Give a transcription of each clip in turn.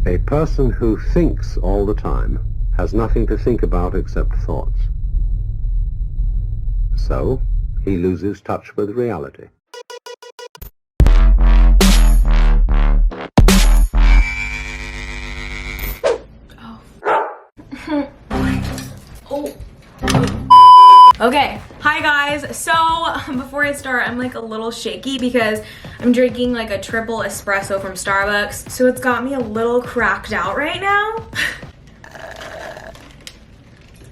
A person who thinks all the time has nothing to think about except thoughts. So, he loses touch with reality. Okay, hi guys. So before I start, I'm like a little shaky because I'm drinking like a triple espresso from Starbucks. So it's got me a little cracked out right now.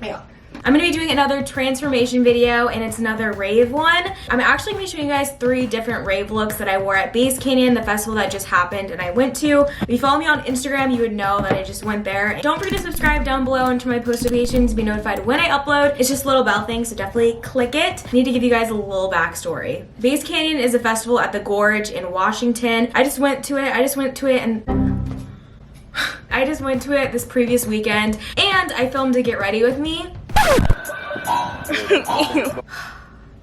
Yeah. I'm gonna be doing another transformation video, and it's another rave one. I'm actually gonna be showing you guys 3 different rave looks that I wore at Base Canyon, the festival that just happened and I went to. If you follow me on Instagram, you would know that I just went there. Don't forget to subscribe down below and turn my post notifications to be notified when I upload. It's just a little bell thing, so definitely click it. I need to give you guys a little backstory. Base Canyon is a festival at the Gorge in Washington. I just went to it this previous weekend, and I filmed a Get Ready With Me.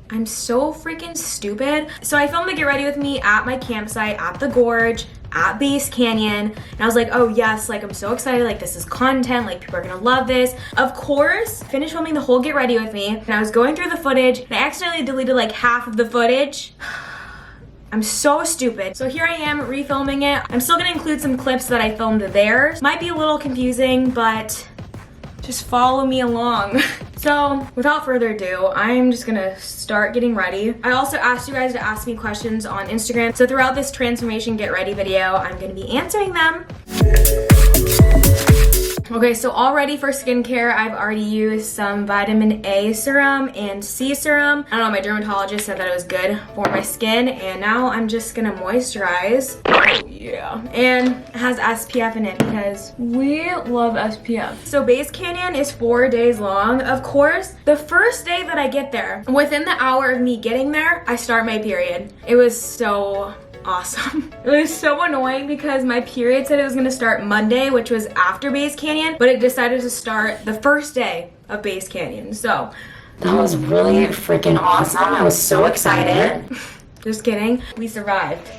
I'm so freaking stupid. So I filmed the Get Ready With Me at my campsite at the Gorge at Base Canyon, and I was like, oh yes, like I'm so excited, like this is content, like people are gonna love this. Of course, finished filming the whole Get Ready With Me, and I was going through the footage and I accidentally deleted like half of the footage. I'm so stupid. So here I am refilming it. I'm still gonna include some clips that I filmed there. Might be a little confusing, but just follow me along. So without further ado, I'm just gonna start getting ready. I also asked you guys to ask me questions on Instagram. So throughout this transformation Get Ready video, I'm gonna be answering them. Okay, so already for skincare, I've already used some vitamin A serum and C serum. I don't know, my dermatologist said that it was good for my skin, and now I'm just gonna moisturize. Oh yeah. And it has SPF in it because we love SPF. So Base Canyon is 4 days long. Of course, the first day that I get there, within the hour of me getting there, I start my period. It was so awesome. It was so annoying because my period said it was gonna start Monday, which was after Base Canyon, but it decided to start the first day of Base Canyon. So that was really freaking awesome. I was so excited. Just kidding. We survived.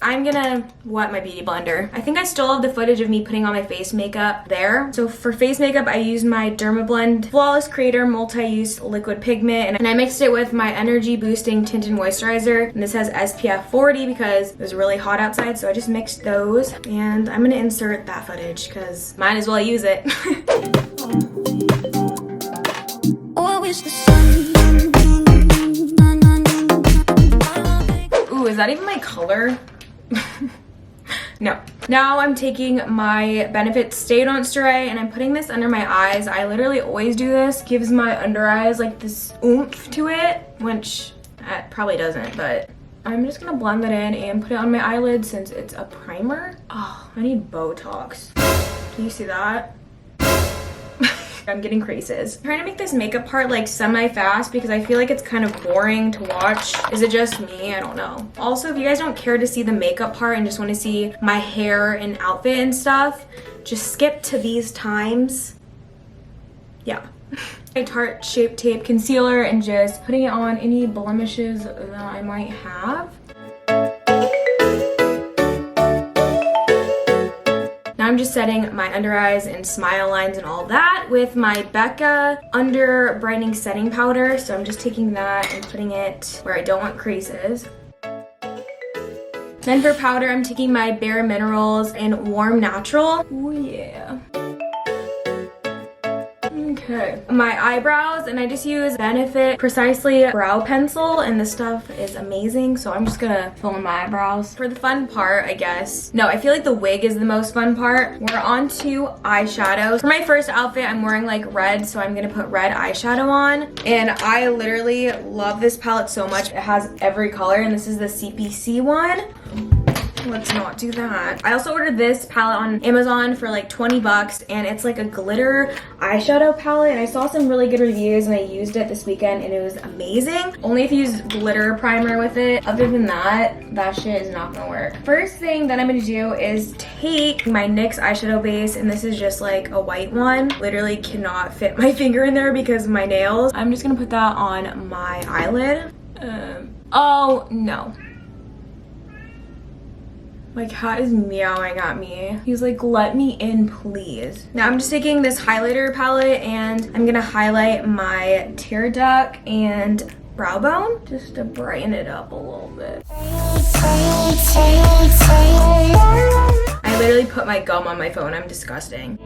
I'm gonna wet my beauty blender. I think I still have the footage of me putting on my face makeup there. So for face makeup, I used my Dermablend Flawless Creator Multi-Use Liquid Pigment, and I mixed it with my Energy Boosting Tinted Moisturizer. And this has SPF 40 because it was really hot outside, so I just mixed those. And I'm gonna insert that footage because might as well use it. Oh, I wish the sun. Ooh, is that even my color? No. Now I'm taking my Benefit Stay Don't Stray and I'm putting this under my eyes. I literally always do this. Gives my under eyes like this oomph to it, which it probably doesn't, but I'm just gonna blend that in and put it on my eyelid since it's a primer. Oh, I need Botox. Can you see that? I'm getting creases. I'm trying to make this makeup part like semi-fast because I feel like it's kind of boring to watch. Is it just me? I don't know. Also, if you guys don't care to see the makeup part and just want to see my hair and outfit and stuff, just skip to these times. Yeah. My Tarte Shape Tape Concealer and just putting it on any blemishes that I might have. Now I'm just setting my under eyes and smile lines and all that with my Becca Under Brightening Setting Powder. So I'm just taking that and putting it where I don't want creases. Then for powder, I'm taking my Bare Minerals in Warm Natural. Oh yeah. Okay. My eyebrows, and I just use Benefit Precisely Brow Pencil, and this stuff is amazing, so I'm just gonna fill in my eyebrows. For the fun part, I guess. No, I feel like the wig is the most fun part. We're on to eyeshadows. For my first outfit, I'm wearing like red, so I'm gonna put red eyeshadow on. And I literally love this palette so much. It has every color, and this is the CPC one. Let's not do that. I also ordered this palette on Amazon for like 20 bucks, and it's like a glitter eyeshadow palette, and I saw some really good reviews and I used it this weekend and it was amazing. Only if you use glitter primer with it. Other than that, that shit is not gonna work. First thing that I'm gonna do is take my NYX eyeshadow base, and this is just like a white one. Literally cannot fit my finger in there because of my nails. I'm just gonna put that on my eyelid. Oh no. My cat is meowing at me. He's like, let me in, please. Now I'm just taking this highlighter palette and I'm gonna highlight my tear duct and brow bone just to brighten it up a little bit. I literally put my gum on my phone. I'm disgusting.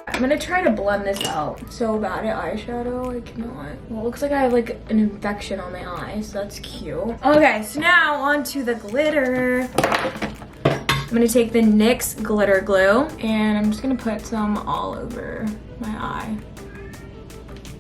I'm gonna try to blend this out. So bad at eyeshadow, I cannot. Well, it looks like I have like an infection on my eyes. So that's cute. Okay, so now on to the glitter. I'm gonna take the NYX glitter glue and I'm just gonna put some all over my eye.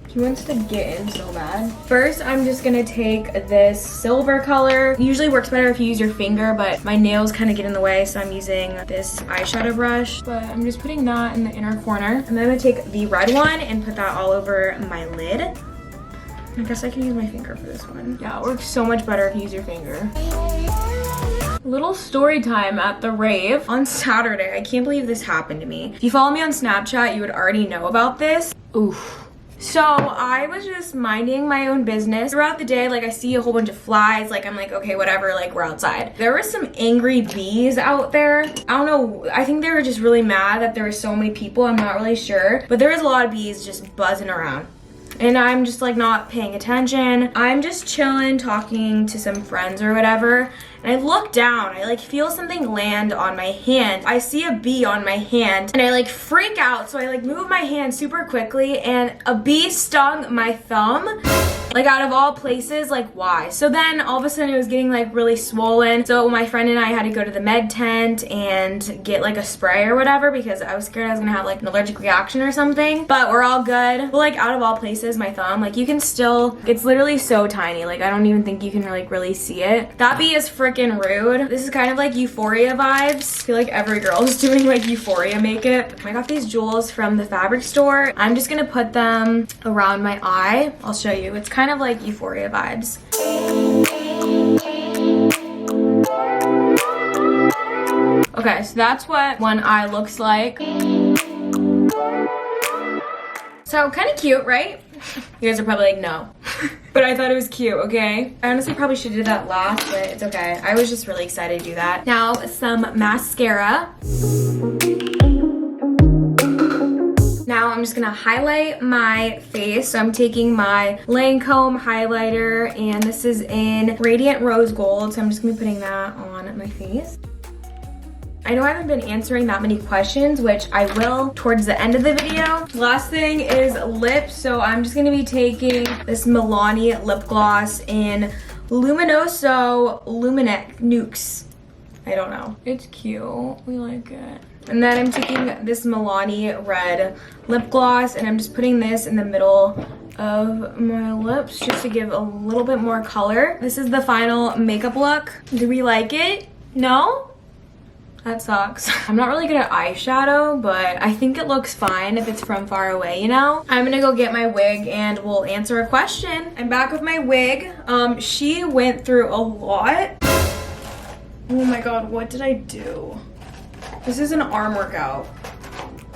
He wants to get in so bad. First, I'm just gonna take this silver color. It usually works better if you use your finger, but my nails kind of get in the way, so I'm using this eyeshadow brush. But I'm just putting that in the inner corner. And then I'm gonna take the red one and put that all over my lid. I guess I can use my finger for this one. Yeah, it works so much better if you use your finger. Little story time at the rave on Saturday. I can't believe this happened to me. If you follow me on Snapchat, you would already know about this. Oof. So I was just minding my own business. Throughout the day, like I see a whole bunch of flies, like I'm like, okay, whatever, like we're outside. There were some angry bees out there. I don't know, I think they were just really mad that there were so many people, I'm not really sure. But there was a lot of bees just buzzing around. And I'm just like not paying attention. I'm just chilling, talking to some friends or whatever. And I look down, I like feel something land on my hand. I see a bee on my hand and I like freak out. So I like move my hand super quickly and a bee stung my thumb. Like out of all places, like why? So then all of a sudden it was getting like really swollen. So my friend and I had to go to the med tent and get like a spray or whatever because I was scared I was gonna have like an allergic reaction or something. But we're all good. But like out of all places, my thumb, like you can still, it's literally so tiny. Like I don't even think you can like really see it. That bee is freaking rude. This is kind of like Euphoria vibes. I feel like every girl is doing like Euphoria makeup. I got these jewels from the fabric store. I'm just gonna put them around my eye. I'll show you. It's kind of like Euphoria vibes. Okay, so that's what one eye looks like. So kind of cute, right? You guys are probably like, no. But I thought it was cute, okay? I honestly probably should have did that last, but it's okay. I was just really excited to do that. Now, some mascara. Now I'm just gonna highlight my face. So I'm taking my Lancome highlighter and this is in Radiant Rose Gold. So I'm just gonna be putting that on my face. I know I haven't been answering that many questions, which I will towards the end of the video. Last thing is lips. So I'm just gonna be taking this Milani lip gloss in Luminoso Luminec Nukes. I don't know. It's cute. We like it. And then I'm taking this Milani red lip gloss and I'm just putting this in the middle of my lips just to give a little bit more color. This is the final makeup look. Do we like it? No? That sucks. I'm not really good at eyeshadow, but I think it looks fine if it's from far away, you know? I'm gonna go get my wig and we'll answer a question. I'm back with my wig. She went through a lot. Oh my God, what did I do? This is an arm workout.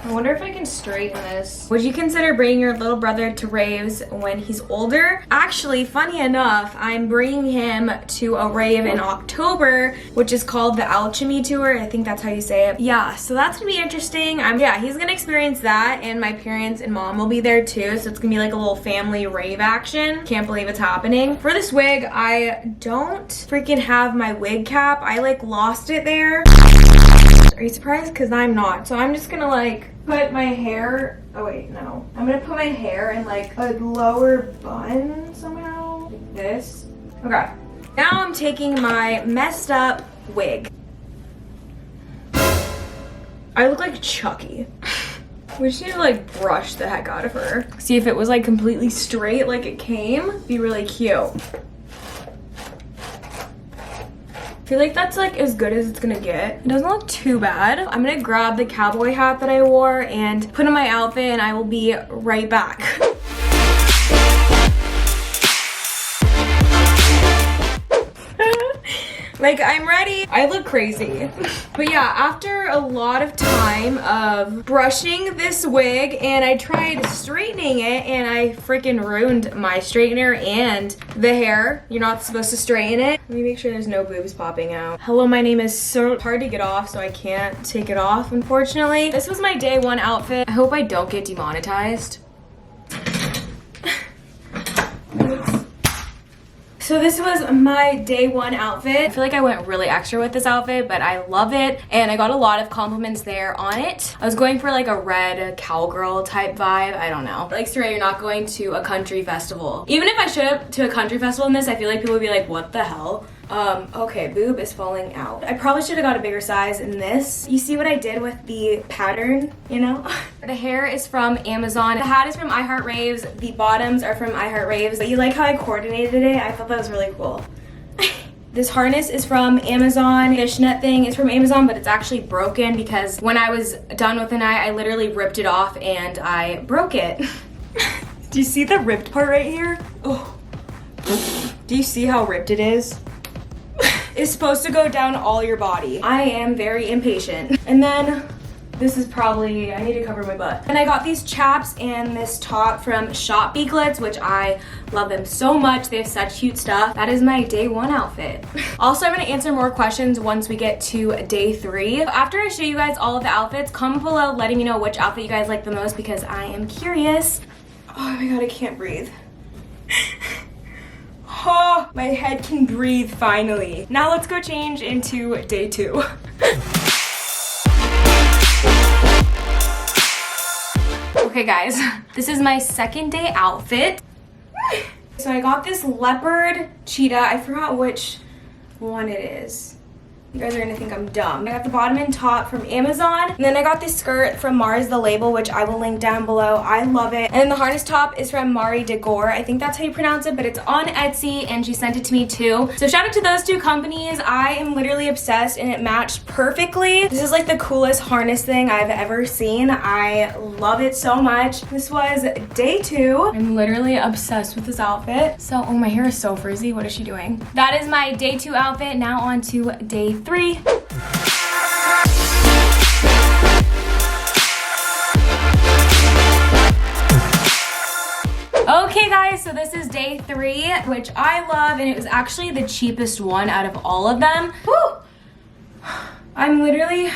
I wonder if I can straighten this. Would you consider bringing your little brother to raves when he's older? Actually, funny enough, I'm bringing him to a rave in October, which is called the Alchemy Tour. I think that's how you say it. Yeah, so that's gonna be interesting. Yeah, he's gonna experience that and my parents and mom will be there too. So it's gonna be like a little family rave action. Can't believe it's happening. For this wig, I don't freaking have my wig cap. I like lost it there. Are you surprised? Because I'm not. So I'm just gonna like put my hair, oh wait, no. I'm gonna put my hair in like a lower bun somehow, like this. Okay. Now I'm taking my messed up wig. I look like Chucky. We just need to like brush the heck out of her. See if it was like completely straight like it came. It'd be really cute. I feel like that's like as good as it's gonna get. It doesn't look too bad. I'm gonna grab the cowboy hat that I wore and put on my outfit and I will be right back. Like, I'm ready. I look crazy. But yeah, after a lot of time of brushing this wig and I tried straightening it and I freaking ruined my straightener and the hair. You're not supposed to straighten it. Let me make sure there's no boobs popping out. Hello, my name is so hard to get off, so I can't take it off, unfortunately. This was my day one outfit. I hope I don't get demonetized. So this was my day one outfit. I feel like I went really extra with this outfit, but I love it. And I got a lot of compliments there on it. I was going for like a red cowgirl type vibe. I don't know. Like, Sarai, you're not going to a country festival. Even if I showed up to a country festival in this, I feel like people would be like, what the hell? Okay, boob is falling out. I probably should have got a bigger size in this. You see what I did with the pattern, you know? The hair is from Amazon. The hat is from Heyyy Raves. The bottoms are from Heyyy Raves. But you like how I coordinated it? I thought that was really cool. This harness is from Amazon. Fishnet thing is from Amazon, but it's actually broken because when I was done with the night, I literally ripped it off and I broke it. Do you see the ripped part right here? Oh. Do you see how ripped it is? It's supposed to go down all your body. I am very impatient. And then this is probably, I need to cover my butt. And I got these chaps and this top from Shop Beaklets, which I love them so much. They have such cute stuff. That is my day one outfit. Also, I'm gonna answer more questions once we get to day 3. After I show you guys all of the outfits, comment below letting me know which outfit you guys like the most because I am curious. Oh my God, I can't breathe. Oh, my head can breathe finally. Now let's go change into day 2. Okay guys, this is my second day outfit. So I got this leopard cheetah. I forgot which one it is. You guys are gonna think I'm dumb. I got the bottom and top from Amazon. And then I got this skirt from Mars the Label, which I will link down below. I love it. And then the harness top is from Mari de Gore. I think that's how you pronounce it, but it's on Etsy and she sent it to me too. So shout out to those 2 companies. I am literally obsessed and it matched perfectly. This is like the coolest harness thing I've ever seen. I love it so much. This was day 2. I'm literally obsessed with this outfit. So, oh, my hair is so frizzy. What is she doing? That is my day 2 outfit. Now on to day 3. Okay guys, so this is day 3, which I love, and it was actually the cheapest one out of all of them. Woo! I'm literally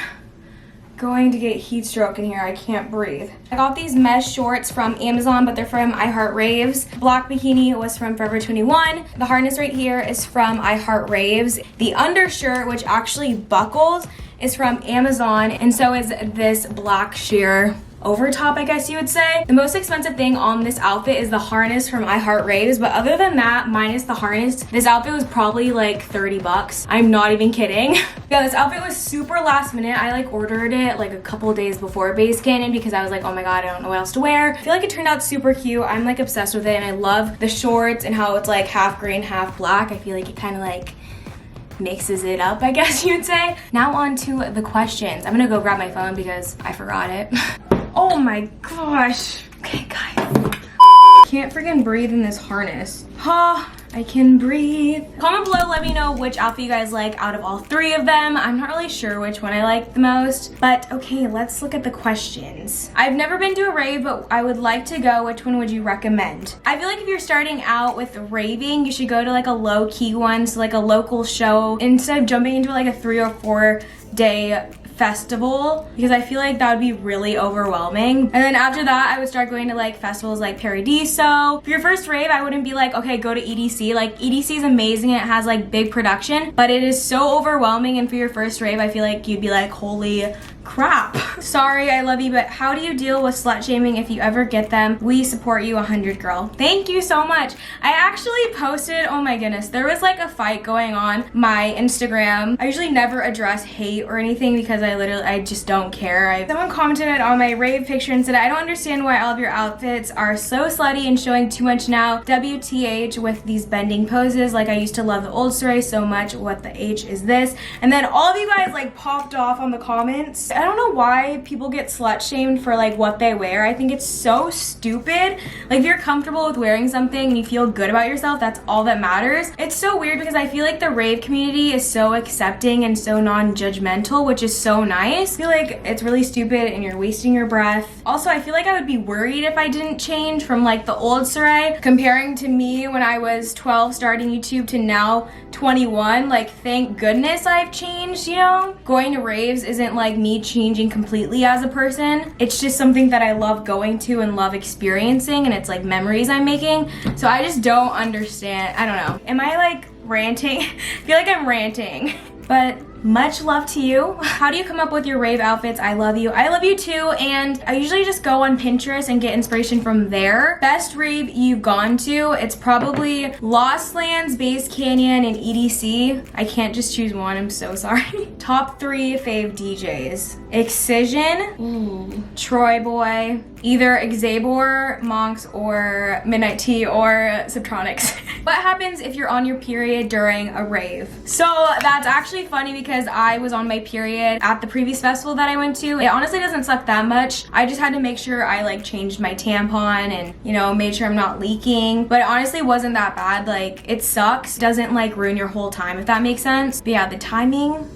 going to get heat stroke in here. I can't breathe. I got these mesh shorts from Amazon, but they're from Heyyy Raves. Black bikini was from Forever 21. The harness right here is from Heyyy Raves. The undershirt, which actually buckles, is from Amazon, and so is this black sheer over top, I guess you would say. The most expensive thing on this outfit is the harness from Heyyy Raves, but other than that, minus the harness, this outfit was probably like 30 bucks. I'm not even kidding. Yeah, this outfit was super last minute. I like ordered it like a couple days before Base Canyon because I was like, oh my God, I don't know what else to wear. I feel like it turned out super cute. I'm like obsessed with it, and I love the shorts and how it's like half green, half black. I feel like it kind of like mixes it up, I guess you'd say. Now on to the questions. I'm gonna go grab my phone because I forgot it. Oh my gosh. Okay, guys. Can't freaking breathe in this harness. I can breathe. Comment below, let me know which outfit you guys like out of all 3 of them. I'm not really sure which one I like the most, but okay, let's look at the questions. I've never been to a rave, but I would like to go. Which one would you recommend? I feel like if you're starting out with raving, you should go to like a low-key one, so like a local show, instead of jumping into like a 3 or 4 day festival, because I feel like that would be really overwhelming. And then after that, I would start going to like festivals like Paradiso. For your first rave, I wouldn't be like, okay, go to EDC. Like EDC is amazing, it has like big production, but it is so overwhelming. And for your first rave, I feel like you'd be like, holy crap. Sorry, I love you, but how do you deal with slut shaming if you ever get them? We support you 100, girl. Thank you so much. I actually posted, oh my goodness, there was like a fight going on my Instagram. I usually never address hate or anything because I just don't care. Someone commented on my rave picture and said, I don't understand why all of your outfits are so slutty and showing too much now. WTH with these bending poses. Like, I used to love the old Sarai so much. What the H is this? And then all of you guys like popped off on the comments. I don't know why people get slut shamed for like what they wear. I think it's so stupid. Like if you're comfortable with wearing something and you feel good about yourself, that's all that matters. It's so weird because I feel like the rave community is so accepting and so non-judgmental, which is so nice. I feel like it's really stupid and you're wasting your breath. Also, I feel like I would be worried if I didn't change from like the old Sarai, comparing to me when I was 12 starting YouTube to now 21. Like thank goodness I've changed, you know? Going to raves isn't like me changing completely as a person. It's just something that I love going to and love experiencing, and it's like memories I'm making. So I just don't understand. I don't know. Am I like ranting? I feel like I'm ranting. But much love to you. How do you come up with your rave outfits? I love you. I love you too. And I usually just go on Pinterest and get inspiration from there. Best rave you've gone to? It's probably Lost Lands, Base Canyon, and EDC. I can't just choose one. I'm so sorry. Top 3 fave DJs. Excision, Troy Boy, either Xabor, Monks, or Midnight Tea, or Subtronics. What happens if you're on your period during a rave? So that's actually funny because I was on my period at the previous festival that I went to. It honestly doesn't suck that much. I just had to make sure I like changed my tampon and, you know, made sure I'm not leaking. But it honestly wasn't that bad. Like, it sucks. Doesn't like ruin your whole time, if that makes sense. But yeah, the timing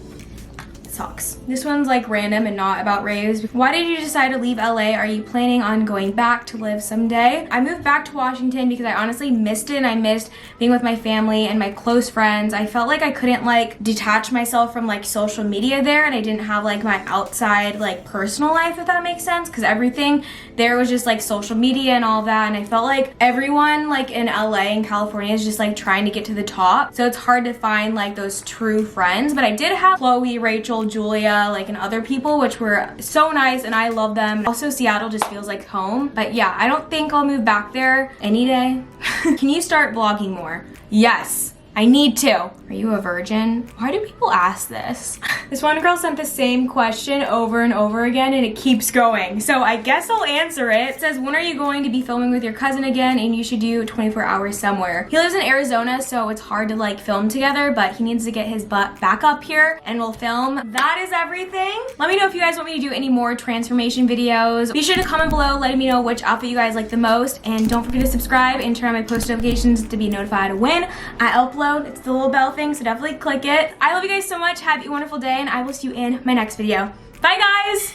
sucks. This one's like random and not about raves. Why did you decide to leave LA? Are you planning on going back to live someday? I moved back to Washington because I honestly missed it, and I missed being with my family and my close friends. I felt like I couldn't like detach myself from like social media there, and I didn't have like my outside like personal life, if that makes sense, because everything there was just like social media and all that, and I felt like everyone like in LA and California is just like trying to get to the top, so it's hard to find like those true friends. But I did have Chloe, Rachel, Julia, like, and other people, which were so nice, and I love them. Also, Seattle just feels like home. But yeah, I don't think I'll move back there any day. Can you start vlogging more? Yes, I need to. Are you a virgin? Why do people ask this? This one girl sent the same question over and over again, and it keeps going. So I guess I'll answer it. It says, when are you going to be filming with your cousin again? And you should do 24 hours somewhere. He lives in Arizona, so it's hard to like film together, but he needs to get his butt back up here and we'll film. That is everything. Let me know if you guys want me to do any more transformation videos. Be sure to comment below letting me know which outfit you guys like the most. And don't forget to subscribe and turn on my post notifications to be notified when I upload. It's the little bell thing, so definitely click it. I love you guys so much. Have a wonderful day, and I will see you in my next video. Bye, guys!